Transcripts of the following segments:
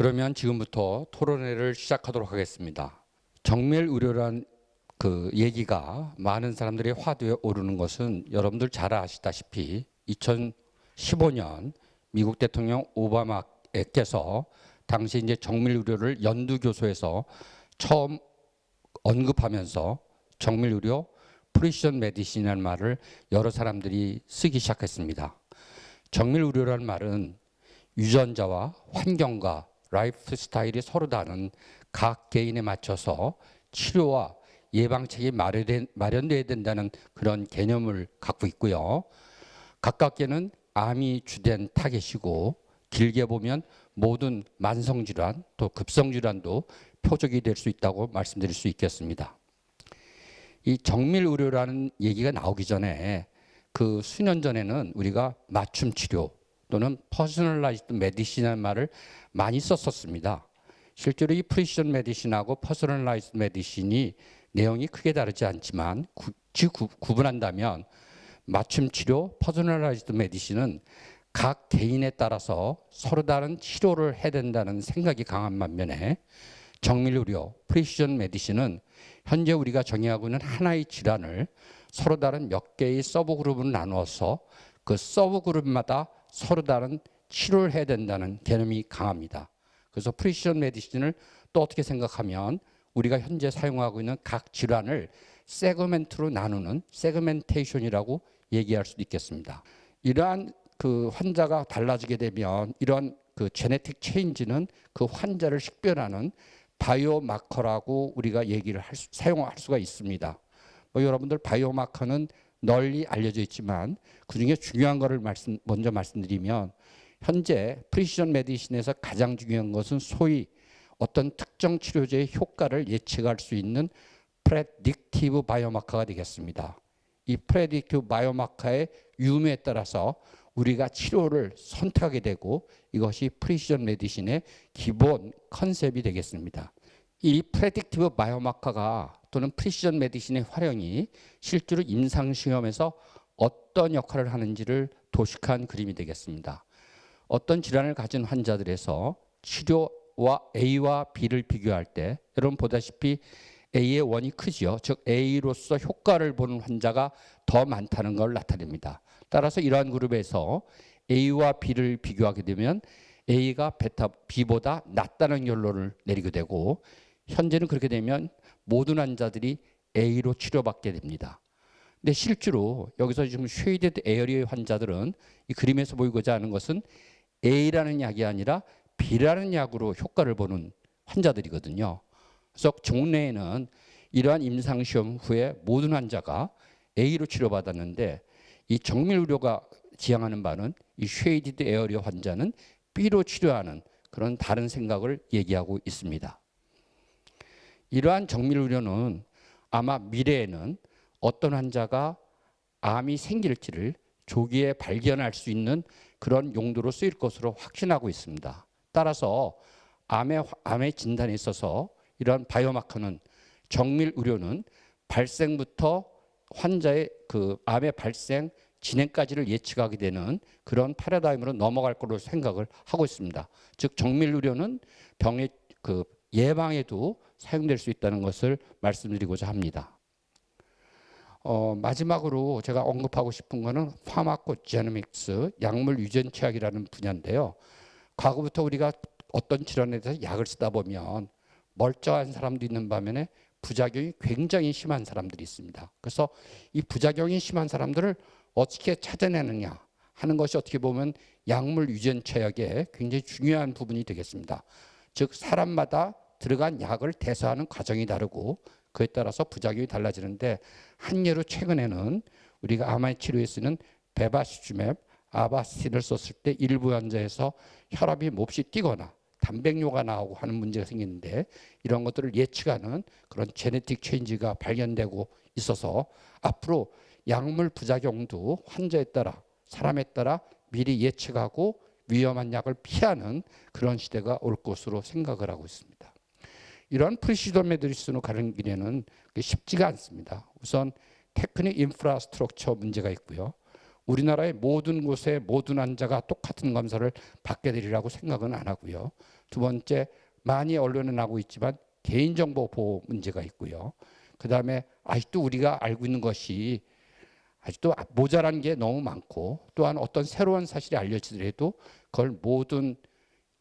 그러면 지금부터 토론회를 시작하도록 하겠습니다. 정밀 의료란 그 얘기가 많은 사람들이 화두에 오르는 것은 여러분들 잘 아시다시피 2015년 미국 대통령 오바마께서 당시 이제 정밀 의료를 연두교소에서 처음 언급하면서 정밀 의료, 프리시전 메디신이라는 말을 여러 사람들이 쓰기 시작했습니다. 정밀 의료라는 말은 유전자와 환경과 라이프 스타일이 서로 다른 각 개인에 맞춰서 치료와 예방책이 마련돼야 된다는 그런 개념을 갖고 있고요. 가깝게는 암이 주된 타겟이고 길게 보면 모든 만성질환 또 급성질환도 표적이 될 수 있다고 말씀드릴 수 있겠습니다. 이 정밀 의료라는 얘기가 나오기 전에 그 수년 전에는 우리가 맞춤 치료 또는 퍼스널라이즈드 메디신이라는 말을 많이 썼었습니다. 실제로 이 프리시전 메디신하고 퍼스널라이즈드 메디신이 내용이 크게 다르지 않지만 구분한다면 맞춤 치료, 퍼스널라이즈드 메디신은 각 개인에 따라서 서로 다른 치료를 해야 된다는 생각이 강한 반면에 정밀 의료, 프리시전 메디신은 현재 우리가 정의하고 있는 하나의 질환을 서로 다른 몇 개의 서브그룹으로 나누어서 그 서브그룹마다 서로 다른 치료를 해야 된다는 개념이 강합니다. 그래서 프리시전 메디신을 또 어떻게 생각하면 우리가 현재 사용하고 있는 각 질환을 세그멘트로 나누는 세그멘테이션이라고 얘기할 수도 있겠습니다. 이러한 그 환자가 달라지게 되면 이런 그 제네틱 체인지는 그 환자를 식별하는 바이오마커라고 우리가 사용할 수가 있습니다. 여러분들 바이오마커는 널리 알려져 있지만 그중에 중요한 거를 먼저 말씀드리면 현재 프리시전 메디신에서 가장 중요한 것은 소위 어떤 특정 치료제의 효과를 예측할 수 있는 프레딕티브 바이오마커가 되겠습니다. 이 프레딕티브 바이오마커의 유무에 따라서 우리가 치료를 선택하게 되고 이것이 프리시전 메디신의 기본 컨셉이 되겠습니다. 이 프레딕티브 바이오마커가 또는 프리시전 메디신의 활용이 실제로 임상시험에서 어떤 역할을 하는지를 도식한 그림이 되겠습니다. 어떤 질환을 가진 환자들에서 치료와 A와 B를 비교할 때 여러분 보다시피 A의 원이 크지요. 즉 A로서 효과를 보는 환자가 더 많다는 걸 나타냅니다. 따라서 이러한 그룹에서 A와 B를 비교하게 되면 A가 B보다 낫다는 결론을 내리게 되고 현재는 그렇게 되면 모든 환자들이 A로 치료받게 됩니다. 근데 실제로 여기서 지금 쉐이디드 에어리의 환자들은 이 그림에서 보이고자 하는 것은 A라는 약이 아니라 B라는 약으로 효과를 보는 환자들이거든요. 그래서 종래에는 이러한 임상시험 후에 모든 환자가 A로 치료받았는데 이 정밀의료가 지향하는 바는 이 쉐이디드 에어리어 환자는 B로 치료하는 그런 다른 생각을 얘기하고 있습니다. 이러한 정밀의료는 아마 미래에는 어떤 환자가 암이 생길지를 조기에 발견할 수 있는 그런 용도로 쓰일 것으로 확신하고 있습니다. 따라서 암의 진단에 있어서 이러한 바이오마커는 정밀 의료는 발생부터 환자의 그 암의 발생 진행까지를 예측하게 되는 그런 패러다임으로 넘어갈 것으로 생각을 하고 있습니다. 즉 정밀 의료는 병의 그 예방에도 사용될 수 있다는 것을 말씀드리고자 합니다. 마지막으로 제가 언급하고 싶은 것은 파마코제노믹스, 약물 유전체학이라는 분야인데요. 과거부터 우리가 어떤 질환에 대해서 약을 쓰다 보면 멀쩡한 사람도 있는 반면에 부작용이 굉장히 심한 사람들이 있습니다. 그래서 이 부작용이 심한 사람들을 어떻게 찾아내느냐 하는 것이 어떻게 보면 약물 유전체학의 굉장히 중요한 부분이 되겠습니다. 즉 사람마다 들어간 약을 대사하는 과정이 다르고 그에 따라서 부작용이 달라지는데 한 예로 최근에는 우리가 암의 치료에 쓰는 베바시주맵, 아바스틴을 썼을 때 일부 환자에서 혈압이 몹시 뛰거나 단백뇨가 나오고 하는 문제가 생기는데 이런 것들을 예측하는 그런 제네틱 체인지가 발견되고 있어서 앞으로 약물 부작용도 환자에 따라 사람에 따라 미리 예측하고 위험한 약을 피하는 그런 시대가 올 것으로 생각을 하고 있습니다. 이러한 프리시전 메디신으로 가는 길에는 쉽지가 않습니다. 우선 테크닉 인프라스트럭처 문제가 있고요. 우리나라의 모든 곳에 모든 환자가 똑같은 검사를 받게 되리라고 생각은 안 하고요. 두 번째, 많이 언론에 나오고 있지만 개인정보 보호 문제가 있고요. 그 다음에 아직도 우리가 알고 있는 것이 아직도 모자란 게 너무 많고, 또한 어떤 새로운 사실이 알려지더라도 그걸 모든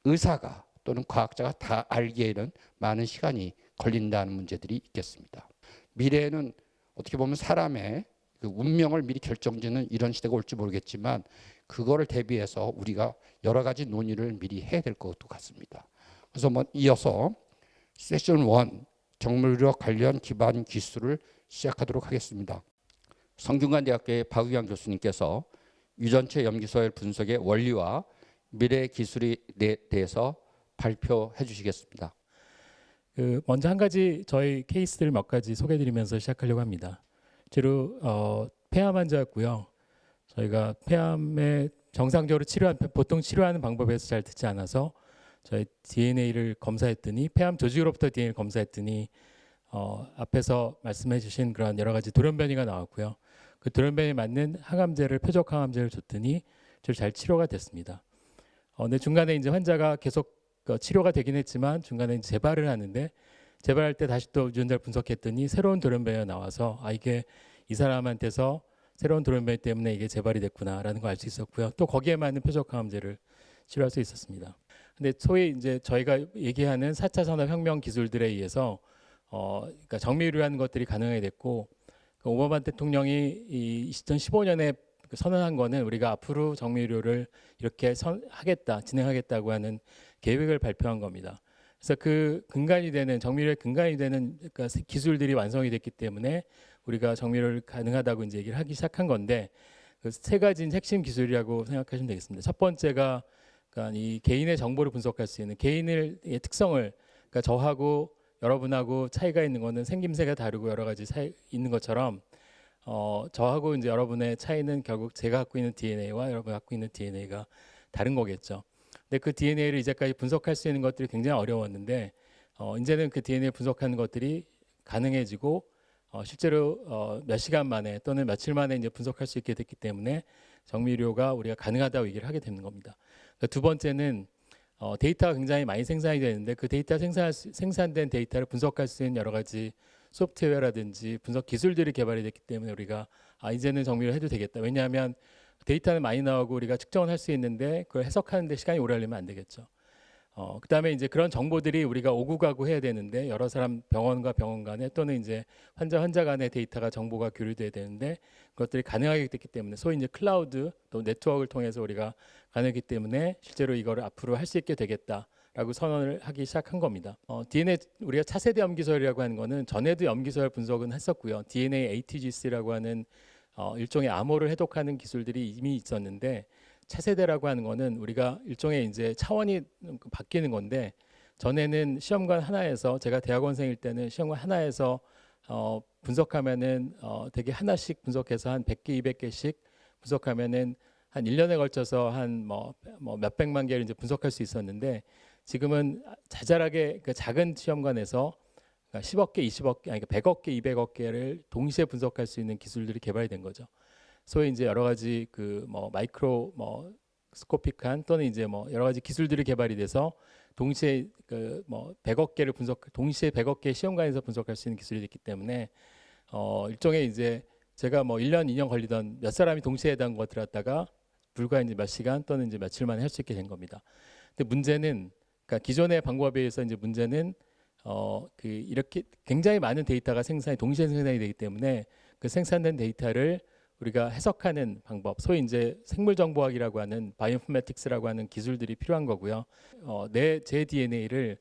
의사가 또는 과학자가 다 알기에는 많은 시간이 걸린다는 문제들이 있겠습니다. 미래에는 어떻게 보면 사람의 그 운명을 미리 결정짓는 이런 시대가 올지 모르겠지만, 그거를 대비해서 우리가 여러 가지 논의를 미리 해야 될 것도 같습니다. 그래서 이어서 세션 1 정밀의료 관련 기반 기술을 시작하도록 하겠습니다. 성균관대학교의 박유경 교수님께서 유전체 염기소열 분석의 원리와 미래 기술에 대해서 발표해 주시겠습니다. 먼저 한 가지 저희 케이스들 몇 가지 소개해드리면서 시작하려고 합니다. 주로 폐암 환자였고요. 저희가 폐암에 정상적으로 보통 치료하는 방법에서 잘 듣지 않아서 저희 DNA를 검사했더니, 폐암 조직으로부터 DNA를 검사했더니 앞에서 말씀해주신 그런 여러 가지 돌연변이가 나왔고요. 그 돌연변이에 맞는 항암제를, 표적 항암제를 줬더니 잘 치료가 됐습니다. 근데 중간에 이제 환자가 계속 치료가 되긴 했지만 중간에 이제 재발을 하는데, 재발할 때 다시 또 유전자를 분석했더니 새로운 돌연변이가 나와서 이게 이 사람한테서 새로운 돌연변이 때문에 이게 재발이 됐구나라는 걸 알 수 있었고요. 또 거기에 맞는 표적 항암제를 치료할 수 있었습니다. 근데 소위 이제 저희가 얘기하는 4차 산업혁명 기술들에 의해서 그러니까 정밀의료라는 것들이 가능하게 됐고, 오바마 대통령이 2015년에 선언한 거는 우리가 앞으로 정밀의료를 이렇게 진행하겠다고 하는 계획을 발표한 겁니다. 그래서 그 근간이 되는, 정밀의료의 근간이 되는 그러니까 기술들이 완성이 됐기 때문에 우리가 정밀의료를 가능하다고 이제 얘기를 하기 시작한 건데, 그 세 가지 핵심 기술이라고 생각하시면 되겠습니다. 첫 번째가 그러니까 이 개인의 정보를 분석할 수 있는, 개인의 특성을, 그러니까 저하고 여러분하고 차이가 있는 거는 생김새가 다르고 여러 가지 차이 있는 것처럼, 저하고 이제 여러분의 차이는 결국 제가 갖고 있는 DNA와 여러분이 갖고 있는 DNA가 다른 거겠죠. 근데 그 DNA를 이제까지 분석할 수 있는 것들이 굉장히 어려웠는데, 이제는 그 DNA 분석하는 것들이 가능해지고, 실제로 몇 시간 만에 또는 며칠 만에 이제 분석할 수 있게 됐기 때문에 정밀의료가 우리가 가능하다고 얘기를 하게 되는 겁니다. 두 번째는 데이터가 굉장히 많이 생산이 되는데, 그 데이터 생산된 데이터를 분석할 수 있는 여러 가지 소프트웨어라든지 분석 기술들이 개발이 됐기 때문에 우리가 이제는 정밀을 해도 되겠다. 왜냐하면 데이터는 많이 나오고 우리가 측정을 할 수 있는데 그걸 해석하는 데 시간이 오래 걸리면 안 되겠죠. 그다음에 이제 그런 정보들이 우리가 오고 가고 해야 되는데, 여러 사람 병원과 병원 간에 또는 이제 환자 간의 데이터가 정보가 교류돼야 되는데, 그것들이 가능하게 됐기 때문에 소위 이제 클라우드 또 네트워크를 통해서 우리가 가능하기 때문에 실제로 이거를 앞으로 할 수 있게 되겠다라고 선언을 하기 시작한 겁니다. DNA 우리가 차세대 염기서열이라고 하는 거는 전에도 염기서열 분석은 했었고요. DNA ATGC라고 하는 일종의 암호를 해독하는 기술들이 이미 있었는데, 차세대라고 하는 거는 우리가 일종의 이제 차원이 바뀌는 건데, 전에는 시험관 하나에서, 제가 대학원생일 때는 시험관 하나에서 분석하면은 되게 하나씩 분석해서 한 100개, 200개씩 분석하면은 한 1년에 걸쳐서 한 몇백만 개를 이제 분석할 수 있었는데, 지금은 자잘하게 그 작은 시험관에서 10억 개, 20억 개, 아니 100억 개, 200억 개를 동시에 분석할 수 있는 기술들이 개발이 된 거죠. 소위 이제 여러 가지 마이크로 스코픽한 또는 이제 여러 가지 기술들이 개발이 돼서 동시에 100억 개를 동시에 100억 개 시험관에서 분석할 수 있는 기술이 됐기 때문에 일종의 이제 제가 1년, 2년 걸리던 몇 사람이 동시에 해당 것들 갖다가 불과 이제 몇 시간 또는 이제 며칠 만에 할 수 있게 된 겁니다. 근데 문제는, 그러니까 기존의 방법에 비해서 이제 문제는 이렇게 굉장히 많은 데이터가 동시에 생산이 되기 때문에 그 생산된 데이터를 우리가 해석하는 방법, 소위 이제 생물정보학이라고 하는 바이오인포메틱스라고 하는 기술들이 필요한 거고요. 제 DNA를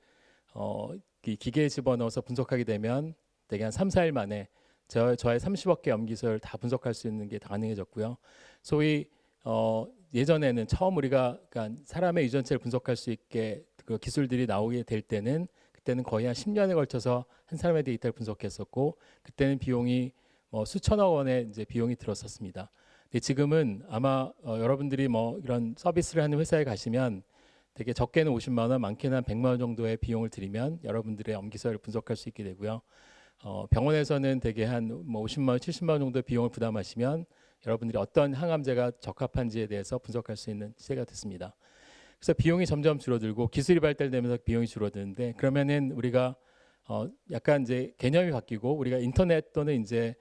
기계에 집어넣어서 분석하게 되면 되게 한 3, 4일 만에 저의 30억 개 염기서를 다 분석할 수 있는 게 가능해졌고요. 소위 예전에는 처음 우리가 그러니까 사람의 유전체를 분석할 수 있게 그 기술들이 나오게 될 때는, 그때는 거의 한 10년에 걸쳐서 한 사람의 데이터를 분석했었고, 그때는 비용이 수천억 원의 이제 비용이 들었었습니다. 근데 지금은 아마 여러분들이 이런 서비스를 하는 회사에 가시면 되게 적게는 50만 원, 많게는 한 100만 원 정도의 비용을 들이면 여러분들의 염기서를 분석할 수 있게 되고요. 병원에서는 되게 한 50만 원, 70만 원 정도의 비용을 부담하시면 여러분들이 어떤 항암제가 적합한지에 대해서 분석할 수 있는 시대가 됐습니다. 그래서 비용이 점점 줄어들고 기술이 발달되면서 비용이 줄어드는데 그러면은 우리가 약간 이제 개념이 바뀌고 우리가 인터넷 또는 이제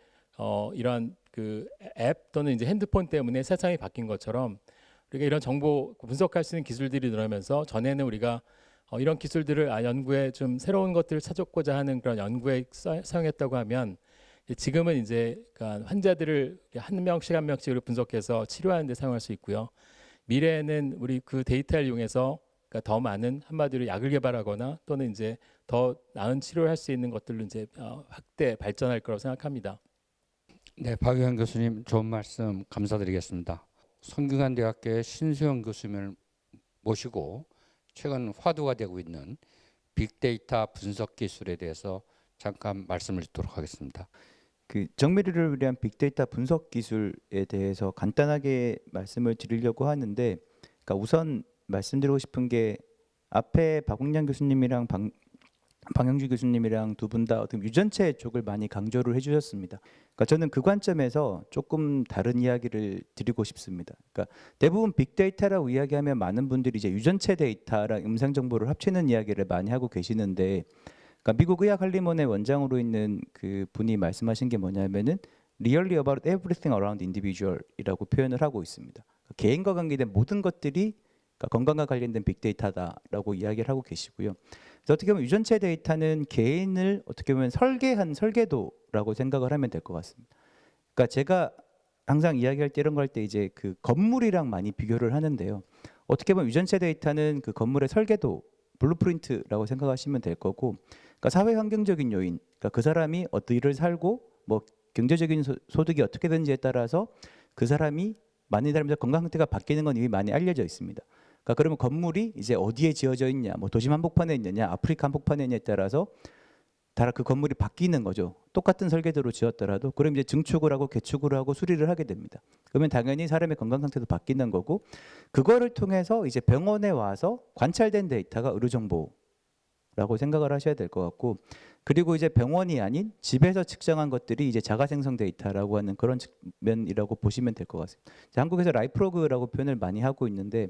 이런 그 앱 또는 이제 핸드폰 때문에 세상이 바뀐 것처럼 우리가 이런 정보 분석할 수 있는 기술들이 늘어나면서 전에는 우리가 이런 기술들을 연구에 좀 새로운 것들을 찾고자 하는 그런 연구에 사용했다고 하면 지금은 이제 그러니까 환자들을 한 명씩 한 명씩으로 분석해서 치료하는 데 사용할 수 있고요. 미래에는 우리 그 데이터를 이용해서 그러니까 더 많은 한마디로 약을 개발하거나 또는 이제 더 나은 치료를 할 수 있는 것들로 이제 확대 발전할 거라고 생각합니다. 네, 박유현 교수님 좋은 말씀 감사드리겠습니다. 성균관대학교의 신수영 교수님을 모시고 최근 화두가 되고 있는 빅데이터 분석 기술에 대해서 잠깐 말씀을 듣도록 하겠습니다. 그 정밀의료를 위한 빅데이터 분석 기술에 대해서 간단하게 말씀을 드리려고 하는데, 그러니까 우선 말씀드리고 싶은 게 앞에 박웅량 교수님이랑 방영주 교수님이랑 두 분 다 어떤 유전체 쪽을 많이 강조를 해주셨습니다. 그러니까 저는 그 관점에서 조금 다른 이야기를 드리고 싶습니다. 그러니까 대부분 빅데이터라고 이야기하면 많은 분들이 이제 유전체 데이터랑 음성 정보를 합치는 이야기를 많이 하고 계시는데, 그러니까 미국 의학한림원의 원장으로 있는 그 분이 말씀하신 게 뭐냐면은 really about everything around individual이라고 표현을 하고 있습니다. 그러니까 개인과 관계된 모든 것들이 그러니까 건강과 관련된 빅데이터다라고 이야기를 하고 계시고요. 그래서 어떻게 보면 유전체 데이터는 개인을 어떻게 보면 설계한 설계도라고 생각을 하면 될 것 같습니다. 그러니까 제가 항상 이야기할 때 이런 거 할 때 이제 그 건물이랑 많이 비교를 하는데요. 어떻게 보면 유전체 데이터는 그 건물의 설계도, 블루프린트라고 생각하시면 될 거고, 그러니까 사회 환경적인 요인, 그러니까 그 사람이 어떤 일을 살고 뭐 경제적인 소득이 어떻게 되는지에 따라서 그 사람이 많은 사람들 건강 상태가 바뀌는 건 이미 많이 알려져 있습니다. 그러니까 그러면 건물이 이제 어디에 지어져 있냐, 뭐 도심 한복판에 있느냐, 아프리카 한복판에 있느냐에 따라서 다 그 건물이 바뀌는 거죠. 똑같은 설계도로 지었더라도. 그럼 이제 증축을 하고 개축을 하고 수리를 하게 됩니다. 그러면 당연히 사람의 건강 상태도 바뀌는 거고, 그거를 통해서 이제 병원에 와서 관찰된 데이터가 의료 정보라고 생각을 하셔야 될 것 같고, 그리고 이제 병원이 아닌 집에서 측정한 것들이 이제 자가생성 데이터라고 하는 그런 측면이라고 보시면 될 것 같습니다. 한국에서 라이프로그라고 표현을 많이 하고 있는데,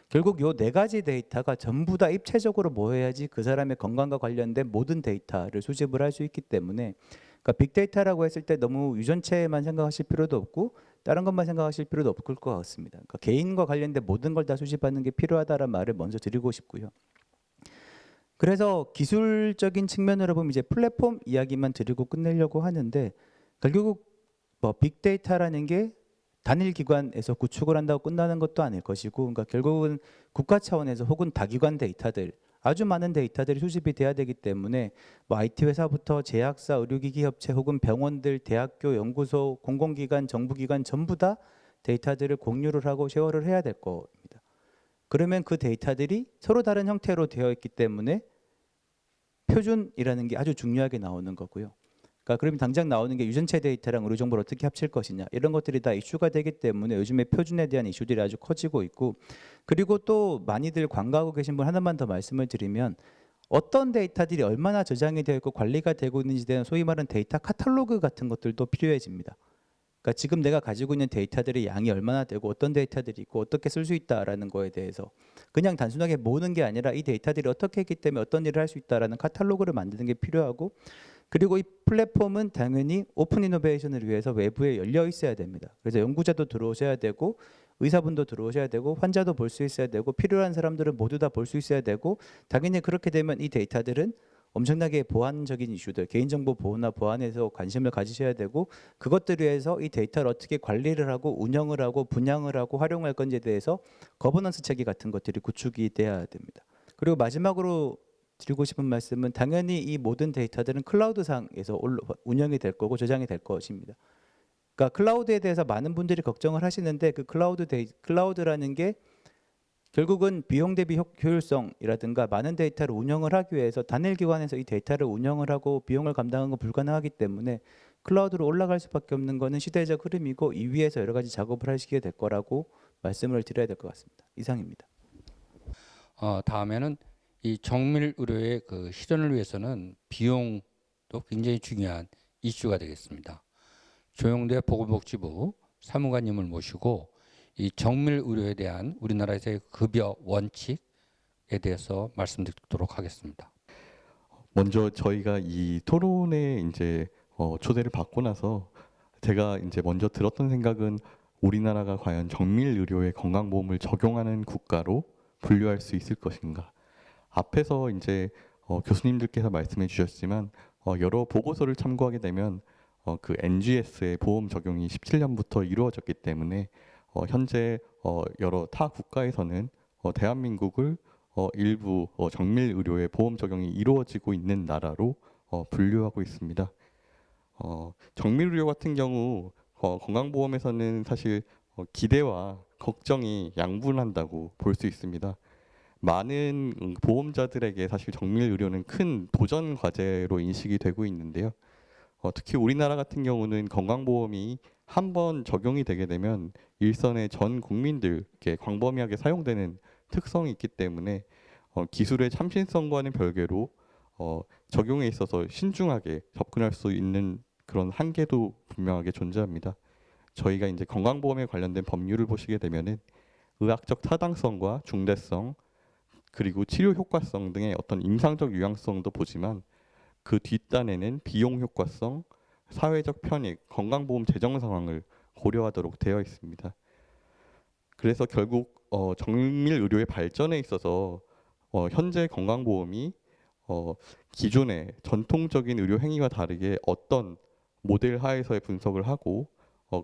결국 요 네 가지 데이터가 전부 다 입체적으로 모여야지 그 사람의 건강과 관련된 모든 데이터를 수집을 할 수 있기 때문에, 그러니까 빅데이터라고 했을 때 너무 유전체만 생각하실 필요도 없고 다른 것만 생각하실 필요도 없을 것 같습니다. 그러니까 개인과 관련된 모든 걸 다 수집하는 게 필요하다는 말을 먼저 드리고 싶고요. 그래서 기술적인 측면으로 보면 이제 플랫폼 이야기만 드리고 끝내려고 하는데, 결국 뭐 빅데이터라는 게 단일 기관에서 구축을 한다고 끝나는 것도 아닐 것이고, 그러니까 결국은 국가 차원에서 혹은 다기관 데이터들, 아주 많은 데이터들이 수집이 돼야 되기 때문에 뭐 IT 회사부터 제약사, 의료기기 협체 혹은 병원들, 대학교, 연구소, 공공기관, 정부기관 전부 다 데이터들을 공유를 하고 쉐어를 해야 될 겁니다. 그러면 그 데이터들이 서로 다른 형태로 되어 있기 때문에 표준이라는 게 아주 중요하게 나오는 거고요. 그러니까 그러면 당장 나오는 게 유전체 데이터랑 의료 정보를 어떻게 합칠 것이냐, 이런 것들이 다 이슈가 되기 때문에 요즘에 표준에 대한 이슈들이 아주 커지고 있고, 그리고 또 많이들 광고하고 계신 분 하나만 더 말씀을 드리면, 어떤 데이터들이 얼마나 저장이 되어 있고 관리가 되고 있는지에 대한 소위 말하는 데이터 카탈로그 같은 것들도 필요해집니다. 그러니까 지금 내가 가지고 있는 데이터들의 양이 얼마나 되고 어떤 데이터들이 있고 어떻게 쓸 수 있다라는 거에 대해서 그냥 단순하게 모으는 게 아니라 이 데이터들이 어떻게 했기 때문에 어떤 일을 할 수 있다라는 카탈로그를 만드는 게 필요하고, 그리고 이 플랫폼은 당연히 오픈 이노베이션을 위해서 외부에 열려 있어야 됩니다. 그래서 연구자도 들어오셔야 되고 의사분도 들어오셔야 되고 환자도 볼 수 있어야 되고 필요한 사람들은 모두 다 볼 수 있어야 되고, 당연히 그렇게 되면 이 데이터들은 엄청나게 보안적인 이슈들, 개인정보 보호나 보안에서 관심을 가지셔야 되고, 그것들을 위해서 이 데이터를 어떻게 관리를 하고 운영을 하고 분양을 하고 활용할 건지에 대해서 거버넌스 체계 같은 것들이 구축이 돼야 됩니다. 그리고 마지막으로 드리고 싶은 말씀은, 당연히 이 모든 데이터들은 클라우드상에서 운영이 될 거고 저장이 될 것입니다. 그러니까 클라우드에 대해서 많은 분들이 걱정을 하시는데, 그 클라우드라는 게 결국은 비용 대비 효율성이라든가 많은 데이터를 운영을 하기 위해서 단일 기관에서 이 데이터를 운영을 하고 비용을 감당하는 건 불가능하기 때문에 클라우드로 올라갈 수밖에 없는 것은 시대적 흐름이고, 이 위에서 여러 가지 작업을 하시게 될 거라고 말씀을 드려야 될 것 같습니다. 이상입니다. 다음에는 이 정밀 의료의 그 실현을 위해서는 비용도 굉장히 중요한 이슈가 되겠습니다. 조영대 보건복지부 사무관님을 모시고 이 정밀 의료에 대한 우리나라에서의 급여 원칙에 대해서 말씀드리도록 하겠습니다. 먼저 저희가 이 토론에 이제 초대를 받고 나서 제가 이제 먼저 들었던 생각은 우리나라가 과연 정밀 의료의 건강보험을 적용하는 국가로 분류할 수 있을 것인가. 앞에서 이제 교수님들께서 말씀해 주셨지만 여러 보고서를 참고하게 되면 그 NGS의 보험 적용이 17년부터 이루어졌기 때문에 현재 여러 타 국가에서는 대한민국을 일부 정밀 의료의 보험 적용이 이루어지고 있는 나라로 분류하고 있습니다. 정밀 의료 같은 경우 건강보험에서는 사실 기대와 걱정이 양분한다고 볼 수 있습니다. 많은 보험자들에게 사실 정밀 의료는 큰 도전 과제로 인식이 되고 있는데요. 특히 우리나라 같은 경우는 건강보험이 한번 적용이 되게 되면 일선의 전 국민들께 광범위하게 사용되는 특성이 있기 때문에 기술의 참신성과는 별개로 적용에 있어서 신중하게 접근할 수 있는 그런 한계도 분명하게 존재합니다. 저희가 이제 건강보험에 관련된 법률을 보시게 되면은 의학적 타당성과 중대성 그리고 치료 효과성 등의 어떤 임상적 유효성도 보지만 그 뒷단에는 비용 효과성, 사회적 편익, 건강보험 재정 상황을 고려하도록 되어 있습니다. 그래서 결국 정밀 의료의 발전에 있어서 현재 건강보험이 기존의 전통적인 의료 행위와 다르게 어떤 모델 하에서의 분석을 하고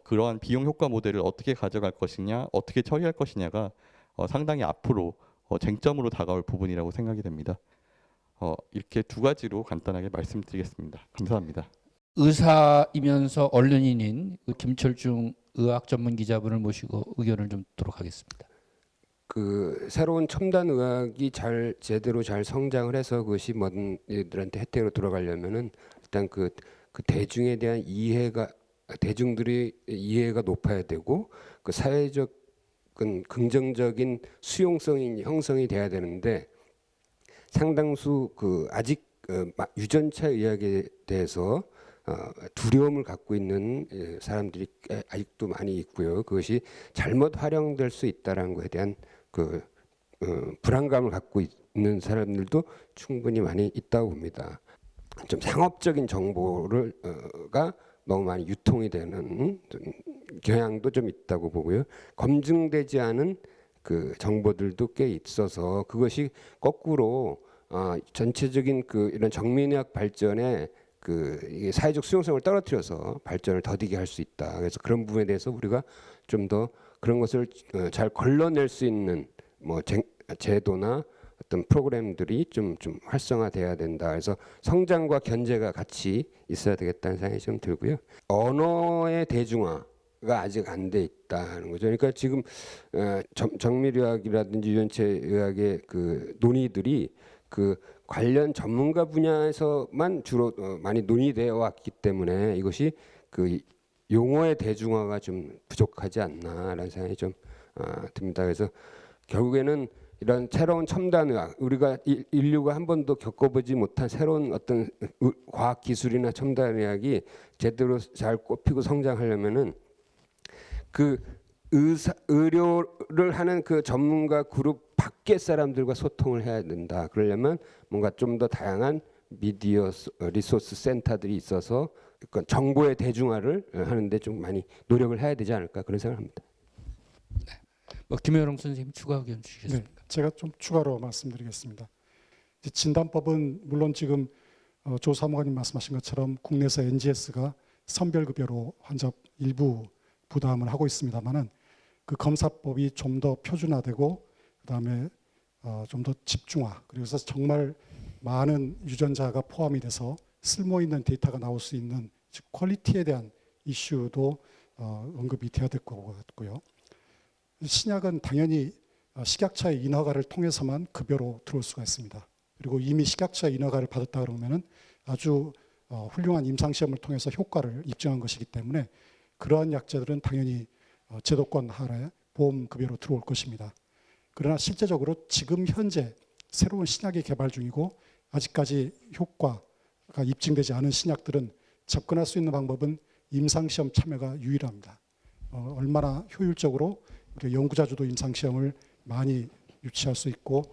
그러한 비용 효과 모델을 어떻게 가져갈 것이냐, 어떻게 처리할 것이냐가 상당히 앞으로 쟁점으로 다가올 부분이라고 생각이 됩니다. 이렇게 두 가지로 간단하게 말씀드리겠습니다. 감사합니다. 의사이면서 언론인인 김철중 의학 전문 기자분을 모시고 의견을 좀 듣도록 하겠습니다. 그 새로운 첨단 의학이 제대로 잘 성장을 해서 그것이 모든 이들한테 혜택으로 돌아가려면은 일단 그 대중에 대한 대중들의 이해가 높아야 되고 그 사회적 긍정적인 수용성이 형성이 돼야 되는데 상당수 아직 유전차 의학에 대해서 두려움을 갖고 있는 사람들이 아직도 많이 있고요. 그것이 잘못 활용될 수 있다는 것에 대한 불안감을 갖고 있는 사람들도 충분히 많이 있다고 봅니다. 좀 상업적인 정보가 너무 많이 유통이 되는 경향도 좀 있다고 보고요. 검증되지 않은 그 정보들도 꽤 있어서 그것이 거꾸로 전체적인 이런 정밀의학 발전에 이게 사회적 수용성을 떨어뜨려서 발전을 더디게 할 수 있다. 그래서 그런 부분에 대해서 우리가 좀 더 그런 것을 잘 걸러낼 수 있는 제도나 어떤 프로그램들이 좀 활성화돼야 된다. 그래서 성장과 견제가 같이 있어야 되겠다는 생각이 좀 들고요. 언어의 대중화가 아직 안 돼 있다는 거죠. 그러니까 지금 정밀의학이라든지 유전체 의학의 논의들이 관련 전문가 분야에서만 주로 많이 논의되어 왔기 때문에 이것이 용어의 대중화가 좀 부족하지 않나라는 생각이 좀 듭니다. 그래서 결국에는 이런 새로운 첨단 의학, 우리가 인류가 한 번도 겪어보지 못한 새로운 어떤 과학 기술이나 첨단 의학이 제대로 잘 꼽히고 성장하려면은 의료를 하는 전문가 그룹 밖의 사람들과 소통을 해야 된다. 그러려면 뭔가 좀 더 다양한 미디어 리소스 센터들이 있어서 정보의 대중화를 하는데 좀 많이 노력을 해야 되지 않을까 그런 생각을 합니다. 김여롱 선생님 추가 의견 주시겠습니까? 네, 제가 좀 추가로 말씀드리겠습니다. 진단법은 물론 지금 조 사무관님 말씀하신 것처럼 국내에서 NGS가 선별급여로 환자 일부 부담을 하고 있습니다만은 그 검사법이 좀 더 표준화되고 그다음에 좀 더 집중화 그래서 정말 많은 유전자가 포함이 돼서 쓸모 있는 데이터가 나올 수 있는 즉 퀄리티에 대한 이슈도 언급이 돼야 될 것 같고요. 신약은 당연히 식약처의 인허가를 통해서만 급여로 들어올 수가 있습니다. 그리고 이미 식약처의 인허가를 받았다 그러면은 아주 훌륭한 임상시험을 통해서 효과를 입증한 것이기 때문에 그러한 약제들은 당연히 제도권 하에 보험급여로 들어올 것입니다. 그러나 실제적으로 지금 현재 새로운 신약이 개발 중이고 아직까지 효과가 입증되지 않은 신약들은 접근할 수 있는 방법은 임상시험 참여가 유일합니다. 얼마나 효율적으로 우리가 연구자주도 임상시험을 많이 유치할 수 있고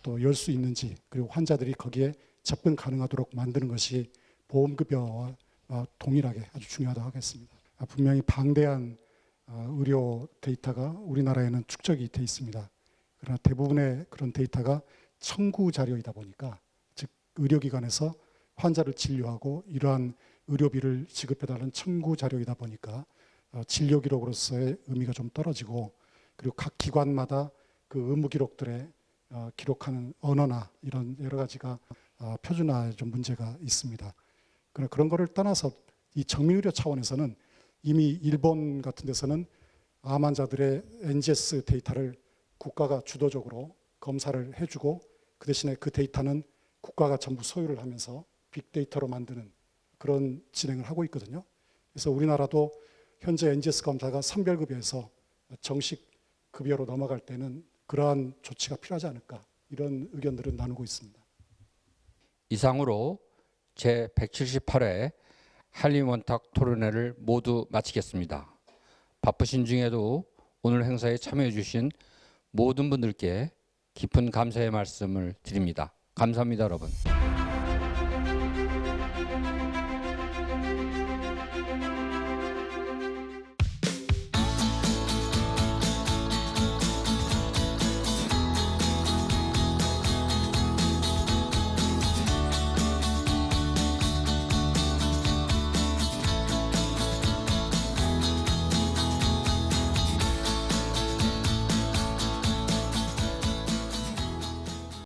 또 열 수 있는지, 그리고 환자들이 거기에 접근 가능하도록 만드는 것이 보험급여와 동일하게 아주 중요하다고 하겠습니다. 분명히 방대한 의료 데이터가 우리나라에는 축적이 돼 있습니다. 그러나 대부분의 그런 데이터가 청구 자료이다 보니까, 즉 의료기관에서 환자를 진료하고 이러한 의료비를 지급해달라는 청구 자료이다 보니까 진료 기록으로서의 의미가 좀 떨어지고, 그리고 각 기관마다 그 의무 기록들에 기록하는 언어나 이런 여러 가지가 표준화에 좀 문제가 있습니다. 그러나 그런 거를 떠나서 이 정밀의료 차원에서는 이미 일본 같은 데서는 암 환자들의 NGS 데이터를 국가가 주도적으로 검사를 해주고, 그 대신에 그 데이터는 국가가 전부 소유를 하면서 빅데이터로 만드는 그런 진행을 하고 있거든요. 그래서 우리나라도 현재 NGS 검사가 선별급여에서 정식 급여로 넘어갈 때는 그러한 조치가 필요하지 않을까, 이런 의견들을 나누고 있습니다. 이상으로 제178회 한림원탁 토론회를 모두 마치겠습니다. 바쁘신 중에도 오늘 행사에 참여해 주신 모든 분들께 깊은 감사의 말씀을 드립니다. 감사합니다, 여러분.